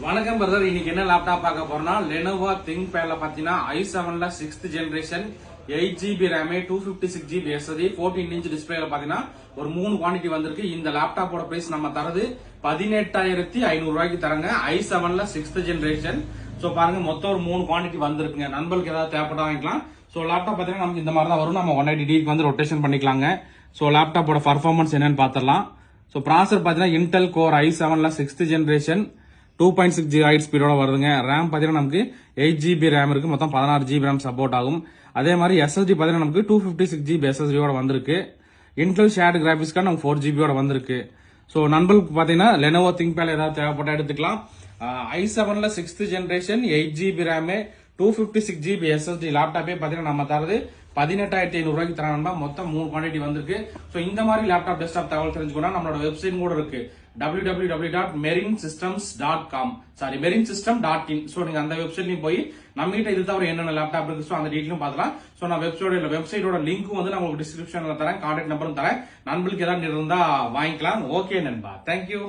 வணக்கம் பிரதர். இன்னைக்கு என்ன லேப்டாப் பார்க்க போறோம்னா Lenovo ThinkPadல பாத்தீங்கன்னா i7ல 6th generation 8GB RAM 256GB SSD 14 inch டிஸ்பிளேல பாத்தீங்கன்னா ஒரு 3 குவாண்டிட்டி வந்திருக்கு. இந்த லேப்டாப்போட பிரைஸ் நம்ம தரது 18,500 ரூபாய்க்கு தரங்க. i7ல 6th ஜெனரேஷன். சோ பாருங்க, மொத்தம் ஒரு 3 குவாண்டிட்டி வந்திருக்குங்க. நண்பர்களுக்கு ஏதாவது தேவைப்பட்டா வாங்கிக்கலாம். சோ லேப்டாப் பாத்தீங்கன்னா நமக்கு இந்த மாதிரி தான் வரும். நம்ம 180°க்கு வந்து ரொட்டேஷன் பண்ணிக்கலாங்க. சோ லேப்டாப்போட பர்ஃபார்மன்ஸ் என்னன்னு பாத்திரலாம். சோ ப்ராசஸர் பாத்தீங்கன்னா இன்டெல் கோர் i7ல 6th ஜெனரேஷன் 2.6 GHz ஸ்பீடோட வருதுங்க. ரேம் பாத்தீங்கன்னா நமக்கு 8GB ரேம் இருக்கு. மொத்தம் 16GB ரேம் சப்போர்ட் ஆகும். அதே மாதிரி SSD பாத்தீங்கன்னா நமக்கு 256GB SSD ஓட வந்திருக்கு. இன்டெல் ஷேர்ட் கிராபிக்ஸ் கார்டு நமக்கு 4GB ஓட வந்திருக்கு. சோ நண்பர்களுக்கு பாத்தீங்கன்னா Lenovo ThinkPad ஏதாவது தேவைப்பட்டா எடுத்துக்கலாம். i7ல 6th generation 8GB RAM 256GB SSD லேப்டாப்பே பாத்தீங்கன்னா நம்ம தரது 18,500 ரூபாய்க்கு தராங்க. மொத்தம் 3 குவாண்டிட்டி வந்திருக்கு. சோ இந்த மாதிரி லேப்டாப் டெஸ்க்டாப் தகவல் தெரிஞ்சுக்கணும் நம்மளோட வெப்சைட் கூட இருக்கு, www.merinsystem.com. merinsystem.in. சோ நீங்க அந்த வெப்சைட்லயும் போய் நம்ம கிட்ட இது தவிர என்னென்ன லேப்டாப் இருக்கு அந்த டீடைலும் பார்க்கலாம். சோ நான் வெப்சைட்டோட லிங்க்கும் வந்து நான் உங்களுக்கு டிஸ்கிரிப்ஷன்ல தரேன், கான்டாக்ட் நம்பரும் தரேன். நண்பர்களுக்கு ஏதாவது இருந்தா வாங்கிக்கலாம். ஓகே நண்பா, தேங்க்யூ.